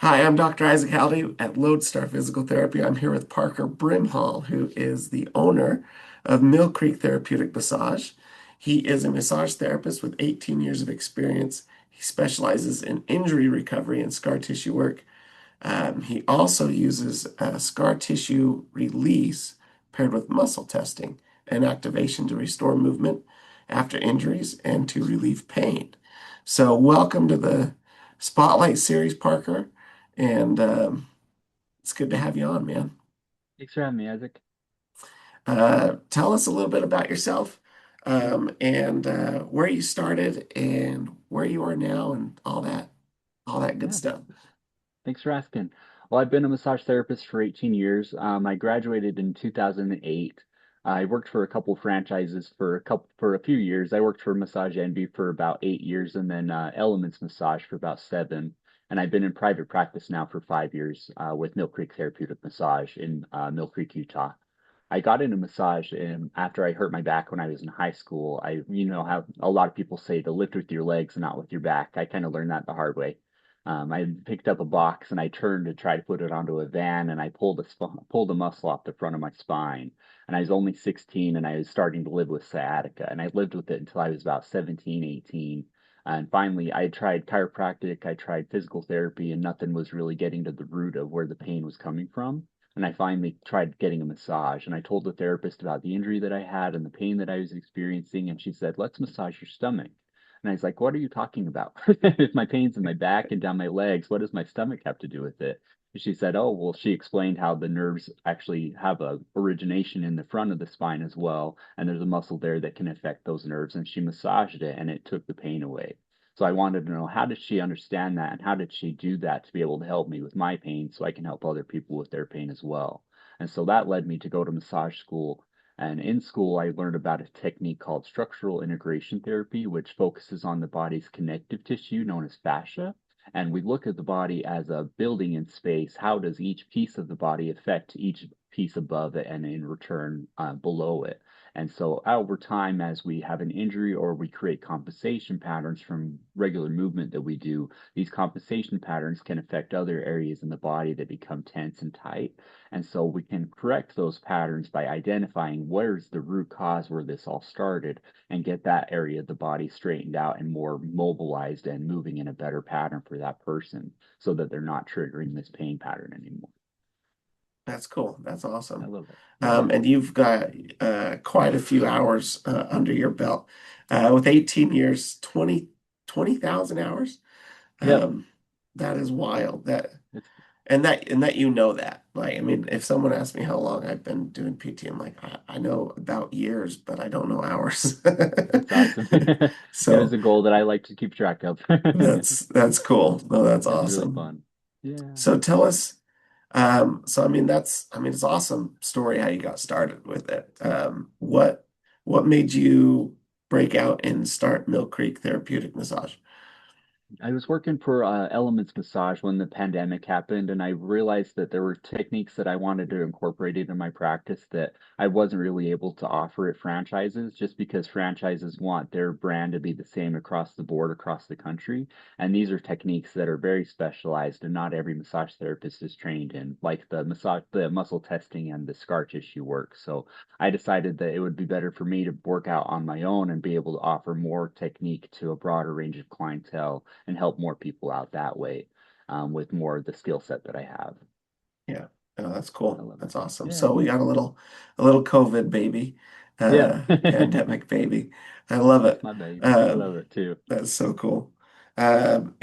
Hi, I'm Dr. Isaac Haldy at Lodestar Physical Therapy. I'm here with Parker Brimhall, who is the owner of Millcreek Therapeutic Massage. He is a massage therapist with 18 years of experience. He specializes in injury recovery and scar tissue work. He also uses scar tissue release paired with muscle testing and activation to restore movement after injuries and to relieve pain. So, welcome to the Spotlight series, Parker, and it's good to have you on, man. Thanks for having me, Isaac. Tell us a little bit about yourself, and where you started and where you are now and all that good Yeah, stuff. thanks for asking. Well, I've been a massage therapist for 18 years. I graduated in 2008. I worked for a couple franchises for a few years. I worked for Massage Envy for about 8 years, and then Elements Massage for about 7. And I've been in private practice now for 5 years with Millcreek Therapeutic Massage in Mill Creek, Utah. I got into massage after I hurt my back when I was in high school. How a lot of people say to lift with your legs and not with your back. I kind of learned that the hard way. I picked up a box and I turned to try to put it onto a van, and I pulled a muscle off the front of my spine. And I was only 16, and I was starting to live with sciatica, and I lived with it until I was about 17, 18. And finally, I tried chiropractic, I tried physical therapy, and nothing was really getting to the root of where the pain was coming from. And I finally tried getting a massage, and I told the therapist about the injury that I had and the pain that I was experiencing, and she said, "Let's massage your stomach." And I was like, "What are you talking about? If my pain's in my back and down my legs, what does my stomach have to do with it?" And she said, "Oh, well," she explained how the nerves actually have a origination in the front of the spine as well, and there's a muscle there that can affect those nerves. And she massaged it, and it took the pain away. So I wanted to know, how did she understand that, and how did she do that to be able to help me with my pain so I can help other people with their pain as well. And so that led me to go to massage school. And in school, I learned about a technique called structural integration therapy, which focuses on the body's connective tissue known as fascia. And we look at the body as a building in space. How does each piece of the body affect each piece above it and in return below it? And so over time, as we have an injury or we create compensation patterns from regular movement that we do, these compensation patterns can affect other areas in the body that become tense and tight. And so we can correct those patterns by identifying where's the root cause where this all started and get that area of the body straightened out and more mobilized and moving in a better pattern for that person so that they're not triggering this pain pattern anymore. That's cool. That's I awesome. love it. Yeah. And you've got quite a few hours under your belt. With 18 years, 20,000 hours. Yep. Um, that is wild. It's And that you know that. Like, I mean, if someone asks me how long I've been doing PT, I'm like, I know about years, but I don't know hours. That's awesome. It was So a goal that I like to keep track of. that's cool. No, that's It's really awesome. fun. Yeah. So tell us, so I mean, it's awesome story how you got started with it. What made you break out and start Mill Creek Therapeutic Massage? I was working for Elements Massage when the pandemic happened, and I realized that there were techniques that I wanted to incorporate into my practice that I wasn't really able to offer at franchises just because franchises want their brand to be the same across the board, across the country. And these are techniques that are very specialized and not every massage therapist is trained in, like the muscle testing and the scar tissue work. So I decided that it would be better for me to work out on my own and be able to offer more technique to a broader range of clientele and help more people out that way with more of the skill set that I have. Yeah, oh, that's I cool. love it. That's awesome. Yeah. So we got a little COVID baby, Yeah. pandemic baby. I love That's it. my baby. I Um, love it too. that's so cool. And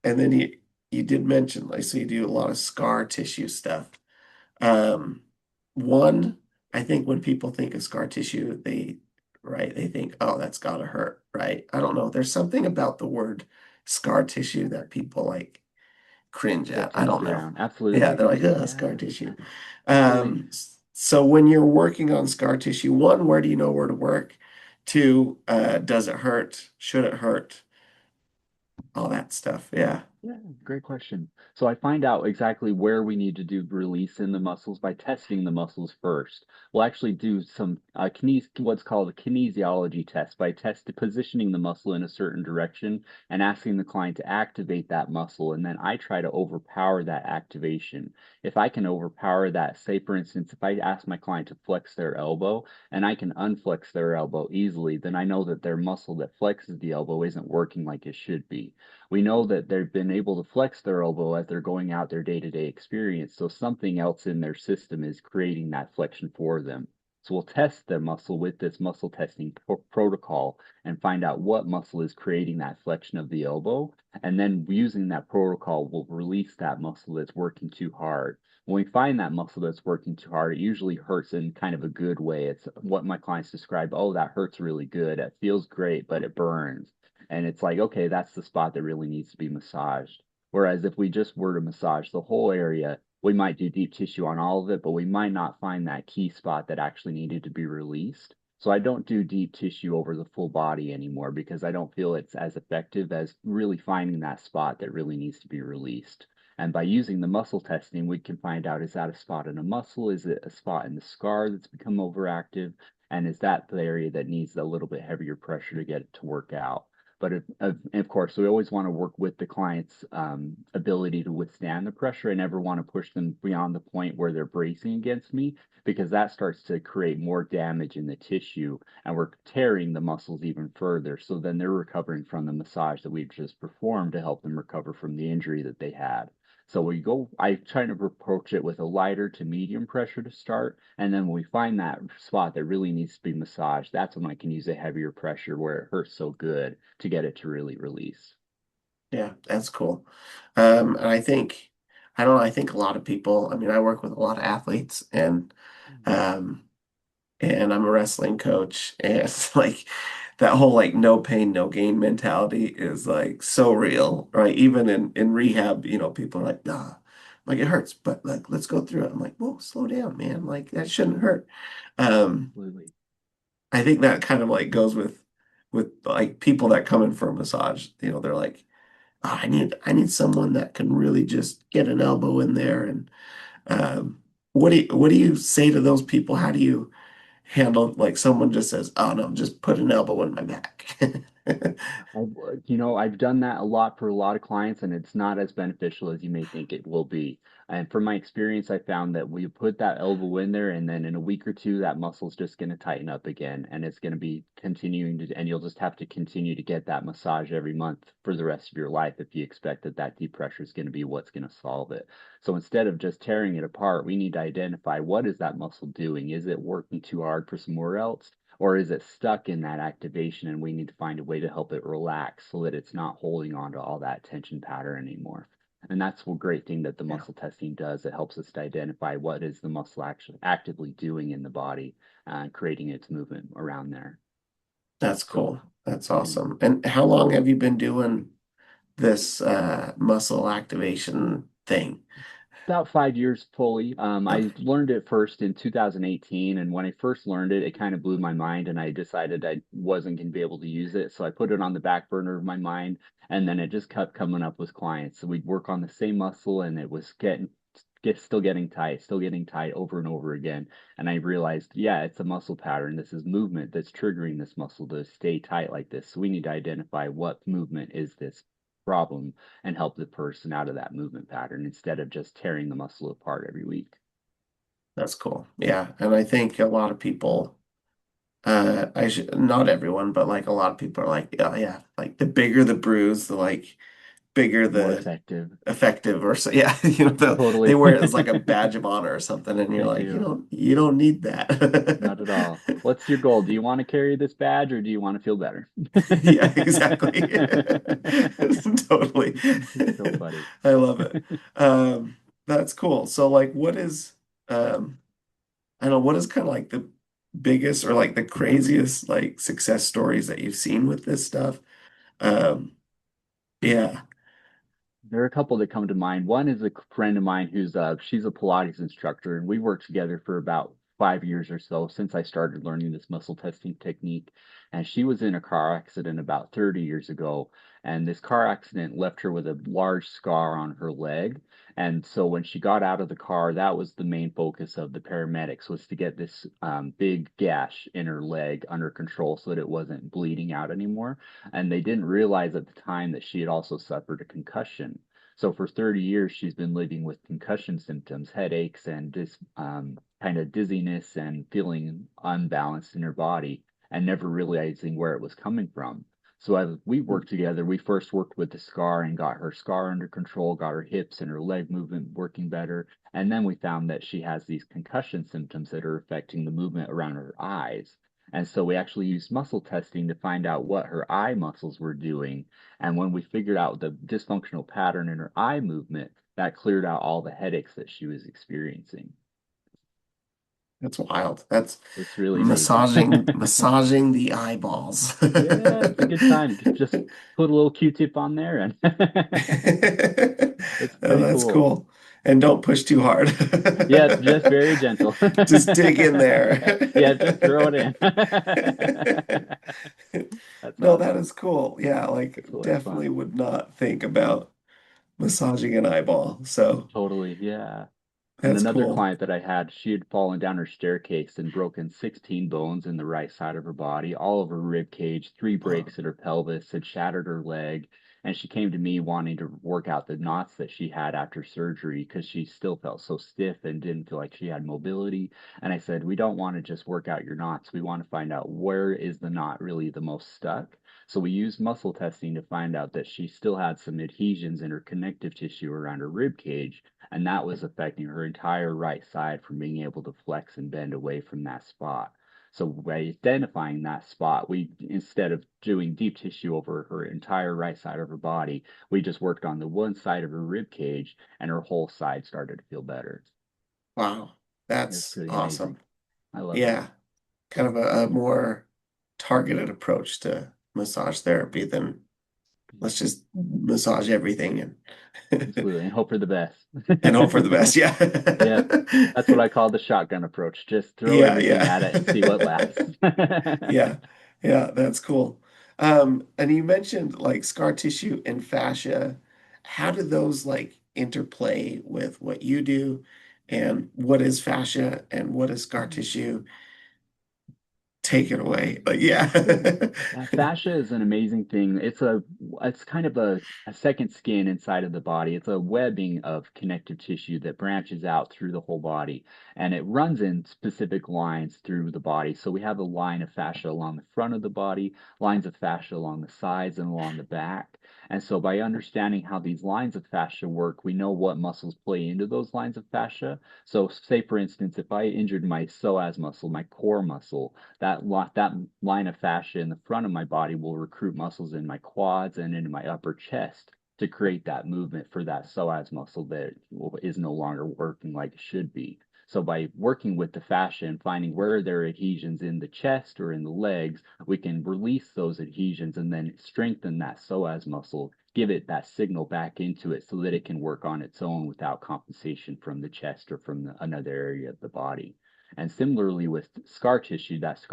then you did mention like so you do a lot of scar tissue stuff. Um, one, I think when people think of scar tissue, they think, oh, that's gotta hurt, right? I don't know. There's something about the word scar tissue that people like cringe Get at. I don't tensed know. around. Yeah, Absolutely. they're like, scar Yeah. tissue. Absolutely. So when you're working on scar tissue, one, where do you know where to work? Two, does it hurt? Should it hurt? All that stuff. Yeah. Yeah, great question. So I find out exactly where we need to do release in the muscles by testing the muscles first. We'll actually do some what's called a kinesiology test by positioning the muscle in a certain direction and asking the client to activate that muscle, and then I try to overpower that activation. If I can overpower that, say for instance, if I ask my client to flex their elbow and I can unflex their elbow easily, then I know that their muscle that flexes the elbow isn't working like it should be. We know that they've been able to flex their elbow as they're going out their day-to-day experience. So something else in their system is creating that flexion for them. So we'll test the muscle with this muscle testing protocol and find out what muscle is creating that flexion of the elbow. And then using that protocol, we'll release that muscle that's working too hard. When we find that muscle that's working too hard, it usually hurts in kind of a good way. It's what my clients describe, oh, that hurts really good. It feels great, but it burns. And it's like, okay, that's the spot that really needs to be massaged. Whereas if we just were to massage the whole area, we might do deep tissue on all of it, but we might not find that key spot that actually needed to be released. So I don't do deep tissue over the full body anymore because I don't feel it's as effective as really finding that spot that really needs to be released. And by using the muscle testing, we can find out, is that a spot in a muscle? Is it a spot in the scar that's become overactive? And is that the area that needs a little bit heavier pressure to get it to work out? But of course, we always want to work with the client's ability to withstand the pressure. I never want to push them beyond the point where they're bracing against me because that starts to create more damage in the tissue and we're tearing the muscles even further. So then they're recovering from the massage that we've just performed to help them recover from the injury that they had. So I try to approach it with a lighter to medium pressure to start. And then when we find that spot that really needs to be massaged, that's when I can use a heavier pressure where it hurts so good to get it to really release. Yeah, that's cool. And I think, I don't know, I think a lot of people, I mean, I work with a lot of athletes um, and I'm a wrestling coach. And it's like that whole like no pain, no gain mentality is like so real, right? Even in rehab, people are like, nah, like it hurts, but like let's go through it. I'm like, whoa, slow down, man. Like that shouldn't hurt. Um, Absolutely. I think that kind of like goes with like people that come in for a massage. They're like, oh, I need someone that can really just get an elbow in there. And what do you say to those people? How do you handle like someone just says, "Oh no, just put an elbow in my back." I've done that a lot for a lot of clients, and it's not as beneficial as you may think it will be. And from my experience, I found that we put that elbow in there, and then in a week or two, that muscle's just going to tighten up again, and it's going to be continuing to, and you'll just have to continue to get that massage every month for the rest of your life if you expect that that deep pressure is going to be what's going to solve it. So instead of just tearing it apart, we need to identify what is that muscle doing? Is it working too hard for somewhere else? Or is it stuck in that activation and we need to find a way to help it relax so that it's not holding on to all that tension pattern anymore? And that's one great thing that the Yeah, muscle testing does. It helps us to identify what is the muscle actually actively doing in the body and creating its movement around there. that's So, cool. That's yeah. awesome. And how long have you been doing this muscle activation thing? About 5 years fully. I Okay. learned it first in 2018, and when I first learned it, it kind of blew my mind, and I decided I wasn't going to be able to use it. So I put it on the back burner of my mind, and then it just kept coming up with clients. So we'd work on the same muscle, and it was still still getting tight over and over again. And I realized, yeah, it's a muscle pattern. This is movement that's triggering this muscle to stay tight like this. So we need to identify what movement is this problem and help the person out of that movement pattern instead of just tearing the muscle apart every week. That's cool. Yeah. And I think a lot of people, I should, not everyone, but like a lot of people are like, oh yeah, like the bigger the bruise, the like bigger More the effective. effective or so yeah, they Totally. wear it as like a badge of honor or something, and you're They like, do. you don't need Not that. at all. What's your goal? Do you want to carry this badge or do you want to feel better? Yeah, exactly. Totally. So funny. I love it. That's cool. So like um I don't know, what is kind of like the biggest or like the craziest like success stories that you've seen with this stuff? Um, yeah. There are a couple that come to mind. One is a friend of mine who's she's a Pilates instructor, and we worked together for about 5 years or so since I started learning this muscle testing technique. And she was in a car accident about 30 years ago. And this car accident left her with a large scar on her leg. And so when she got out of the car, that was the main focus of the paramedics, was to get this big gash in her leg under control so that it wasn't bleeding out anymore. And they didn't realize at the time that she had also suffered a concussion. So for 30 years, she's been living with concussion symptoms, headaches, and this kind of dizziness and feeling unbalanced in her body, and never realizing where it was coming from. So as we worked together, we first worked with the scar and got her scar under control, got her hips and her leg movement working better. And then we found that she has these concussion symptoms that are affecting the movement around her eyes. And so we actually used muscle testing to find out what her eye muscles were doing. And when we figured out the dysfunctional pattern in her eye movement, that cleared out all the headaches that she was experiencing. That's wild. That's It's really amazing. massaging the eyeballs. Yeah, it's a good time. Just put a little Q-tip on there and it's Oh, pretty that's cool. cool. And don't push too hard. Yes, just very gentle. Just dig in Yeah, just throw it in. there. That's No, that awesome. is cool. Yeah, like It's really definitely fun. would not think about massaging an eyeball. So Totally, yeah. And that's another cool. client that I had, she had fallen down her staircase and broken 16 bones in the right side of her body, all of her rib cage, three Wow. breaks in her pelvis, had shattered her leg. And she came to me wanting to work out the knots that she had after surgery because she still felt so stiff and didn't feel like she had mobility. And I said, we don't want to just work out your knots. We want to find out where is the knot really the most stuck. So we used muscle testing to find out that she still had some adhesions in her connective tissue around her rib cage, and that was affecting her entire right side from being able to flex and bend away from that spot. So by identifying that spot, we, instead of doing deep tissue over her entire right side of her body, we just worked on the one side of her rib cage, and her whole side started to feel better. Wow. It's That's pretty amazing. awesome. I love it. Yeah. Kind of a more targeted approach to massage therapy than let's just massage everything Absolutely, and hope for the best. and hope for the best. Yeah. Yeah, that's what I call the shotgun approach. Just throw Yeah, everything at it and see what yeah. lasts. Yeah. Yeah, that's cool. And you mentioned like scar tissue and fascia. How do those like interplay with what you do? And what is fascia and what is scar tissue? Take it away. Like, yeah. Yeah, fascia is an amazing thing. It's kind of a second skin inside of the body. It's a webbing of connective tissue that branches out through the whole body, and it runs in specific lines through the body. So we have a line of fascia along the front of the body, lines of fascia along the sides and along the back. And so by understanding how these lines of fascia work, we know what muscles play into those lines of fascia. So say for instance, if I injured my psoas muscle, my core muscle, that line of fascia in the front of my body will recruit muscles in my quads and into my upper chest to create that movement for that psoas muscle that is no longer working like it should be. So by working with the fascia and finding where there are adhesions in the chest or in the legs, we can release those adhesions and then strengthen that psoas muscle, give it that signal back into it so that it can work on its own without compensation from the chest or from another area of the body. And similarly with scar tissue, that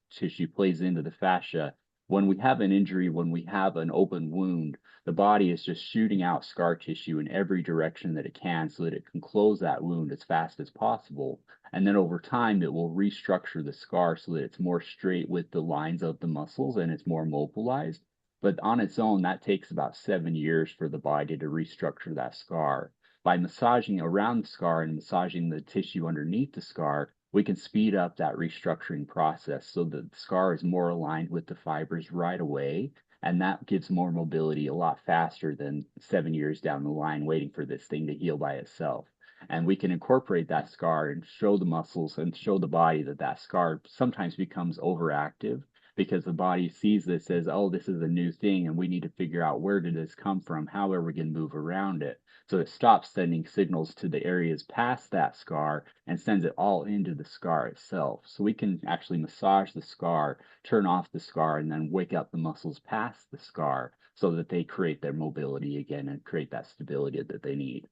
tissue plays into the fascia. When we have an injury, when we have an open wound, the body is just shooting out scar tissue in every direction that it can so that it can close that wound as fast as possible. And then over time, it will restructure the scar so that it's more straight with the lines of the muscles and it's more mobilized. But on its own, that takes about 7 years for the body to restructure that scar. By massaging around the scar and massaging the tissue underneath the scar, we can speed up that restructuring process so that the scar is more aligned with the fibers right away. And that gives more mobility a lot faster than 7 years down the line waiting for this thing to heal by itself. And we can incorporate that scar and show the muscles and show the body that that scar sometimes becomes overactive because the body sees this as, oh, this is a new thing and we need to figure out where did this come from? How are we going to move around it? So it stops sending signals to the areas past that scar and sends it all into the scar itself. So we can actually massage the scar, turn off the scar, and then wake up the muscles past the scar so that they create their mobility again and create that stability that they need.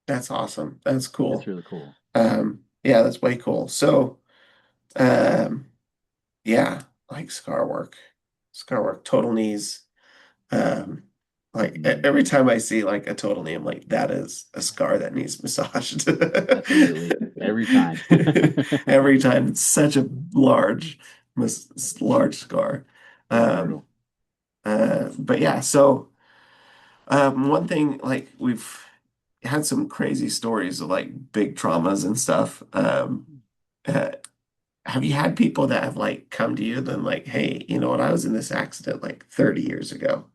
That's awesome. That's It's cool. really cool. Yeah, that's way cool. So, um, yeah, like scar work, total knees. Um, like Mm, every time I see like a total knee, I'm like, that is a scar that needs massaged. absolutely. Every time. Every time, it's such a large scar. It's Um, brutal. but yeah, so one thing like we've had some crazy stories of like big traumas and stuff. Uh, have you had people that have like come to you then like, hey, you know what, I was in this accident like 30 years ago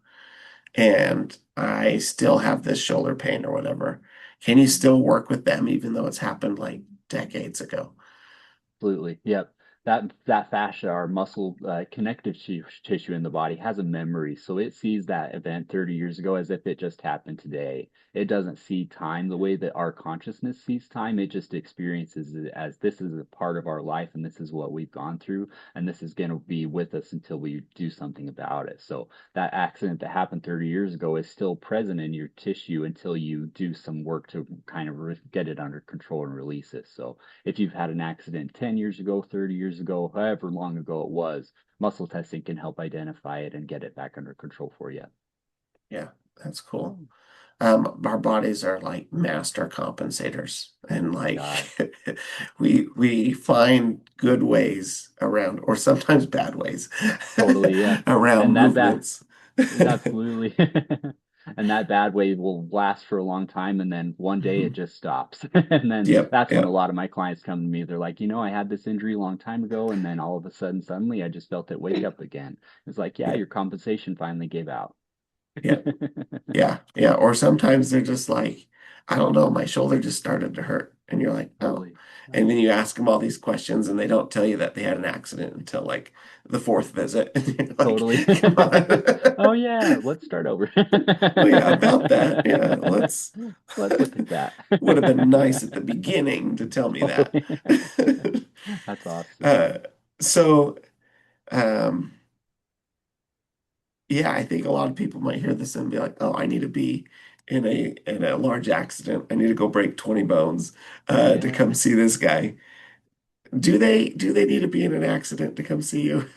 and I still have this shoulder pain or whatever. Can you still work with them even though it's happened like decades ago? Absolutely. Yep. That fascia, our muscle connective tissue in the body, has a memory, so it sees that event 30 years ago as if it just happened today. It doesn't see time the way that our consciousness sees time. It just experiences it as this is a part of our life, and this is what we've gone through, and this is going to be with us until we do something about it. So that accident that happened 30 years ago is still present in your tissue until you do some work to kind of get it under control and release it. So if you've had an accident 10 years ago, 30 years ago, however long ago it was, muscle testing can help identify it and get it back under control for you. Yeah, that's cool. Oh Our bodies are like master compensators, and my like God. we find good ways around, or sometimes bad ways Totally, yeah. around And that movements. absolutely. And that bad wave will last for a long time, and then one day it Mhm. just stops. And then Yep, that's when a yep, lot of my clients come to me. They're like, I had this injury a long time ago, and then all of a sudden, suddenly, I just felt it wake up again. It's like, yeah, yep, your compensation finally gave out. yep. Yeah, yeah. Or sometimes they're just like, I don't know, my shoulder just started to hurt. And you're like, oh. Totally. And then you ask them all these questions and they don't tell you that they had an accident until like the fourth visit. And you're like, Totally. come Oh on. yeah, let's start over. Oh yeah, about that. Yeah, let's Let's look at that. would have been nice at the beginning to tell me that. Totally. That's awesome. Uh, so um yeah, I think a lot of people might hear this and be like, "Oh, I need to be in a large accident. I need to go break 20 bones to come Yeah. see this guy." Do they need to be in an accident to come see you?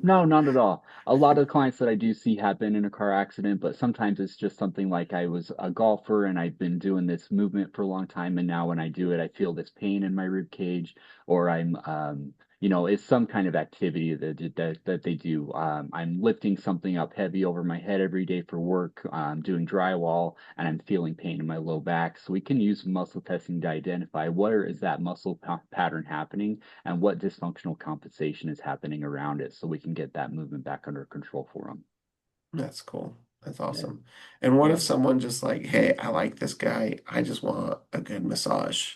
No, not at all. A lot of the clients that I do see have been in a car accident, but sometimes it's just something like I was a golfer and I've been doing this movement for a long time, and now when I do it, I feel this pain in my rib cage, or it's some kind of activity that they do. I'm lifting something up heavy over my head every day for work, doing drywall, and I'm feeling pain in my low back. So we can use muscle testing to identify where is that muscle pattern happening and what dysfunctional compensation is happening around it so we can get that movement back under control for them. That's cool. That's Yeah, awesome. And what if yeah, someone just like, hey, I like this guy. I just want a good massage.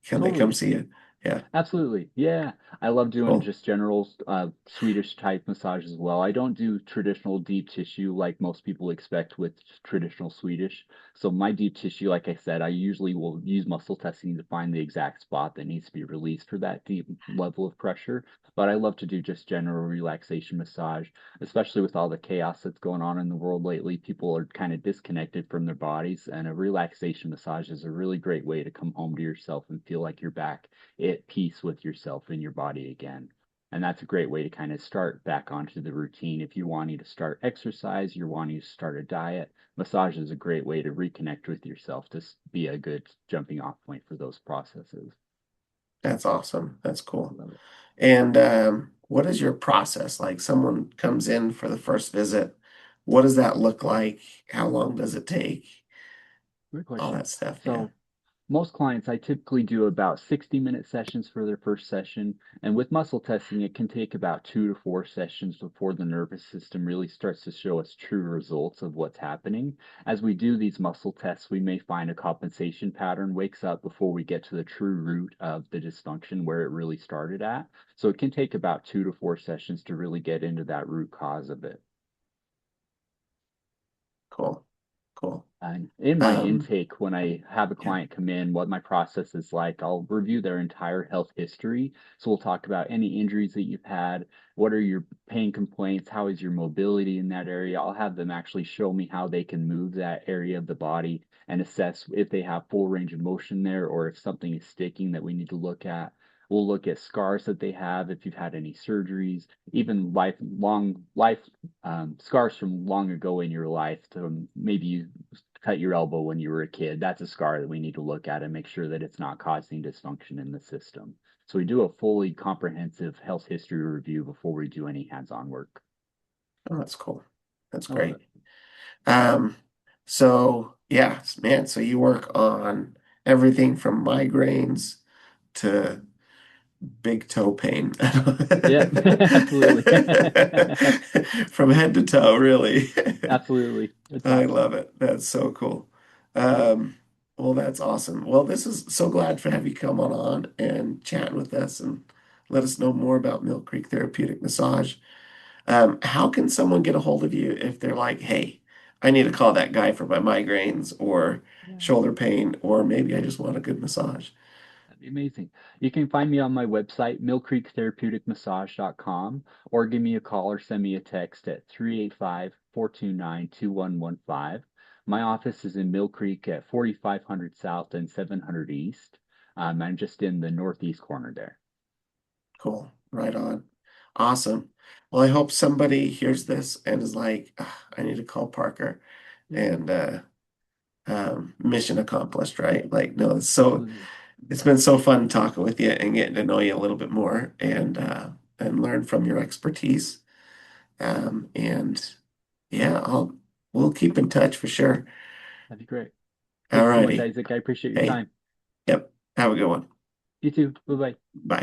Can they come totally. see you? Yeah, Absolutely. Yeah. I love doing cool. just general Swedish type massage as well. I don't do traditional deep tissue like most people expect with traditional Swedish. So my deep tissue, like I said, I usually will use muscle testing to find the exact spot that needs to be released for that deep level of pressure. But I love to do just general relaxation massage, especially with all the chaos that's going on in the world lately. People are kind of disconnected from their bodies, and a relaxation massage is a really great way to come home to yourself and feel like you're back at peace with yourself and your body again. And that's a great way to kind of start back onto the routine. If you're wanting to start exercise, you're wanting to start a diet, massage is a great way to reconnect with yourself, to be a good jumping off point for those processes. That's awesome. That's cool. Love it. And what is your process? Like someone comes in for the first visit. What does that look like? How long does it take? Great All question. that stuff. Yeah. So most clients, I typically do about 60-minute sessions for their first session. And with muscle testing, it can take about 2 to 4 sessions before the nervous system really starts to show us true results of what's happening. As we do these muscle tests, we may find a compensation pattern wakes up before we get to the true root of the dysfunction where it really started at. So it can take about 2 to 4 sessions to really get into that root cause of it. Cool. Cool. And in my Um, intake, when I have a yeah, client come in, what my process is like, I'll review their entire health history. So we'll talk about any injuries that you've had, what are your pain complaints, how is your mobility in that area. I'll have them actually show me how they can move that area of the body and assess if they have full range of motion there or if something is sticking that we need to look at. We'll look at scars that they have, if you've had any surgeries, even life scars from long ago in your life. To maybe you cut your elbow when you were a kid. That's a scar that we need to look at and make sure that it's not causing dysfunction in the system. So we do a fully comprehensive health history review before we do any hands-on work. Oh, that's cool. That's I love great. it. Um, so yeah, man, so you work on everything from migraines to big toe pain. Yeah, absolutely. From head to toe, really. Absolutely. It's I awesome. love it. That's so cool. Um, well, that's awesome. Well, this is so glad to have you come on and chat with us and let us know more about Mill Creek Therapeutic Massage. How can someone get a hold of you if they're like, hey, I need to call that guy for my migraines or Yeah. shoulder pain, or maybe I just want a good massage? That'd be amazing. You can find me on my website, millcreektherapeuticmassage.com, or give me a call or send me a text at 385-429-2115. My office is in Mill Creek at 4500 South and 700 East. I'm just in the northeast corner there. Cool. Right on. Awesome. Well, I hope somebody hears this and is like, "Ah, I need to call Parker Yeah, and mission accomplished, right? Like, no, absolutely. it's been so fun talking with you and getting to know you a little bit more and learn from your expertise. And yeah, we'll keep in touch for sure. That'd be great. All Thanks so much, righty. Isaac. I appreciate your Hey, time. yep. Have a good one. You too. Bye bye. Bye.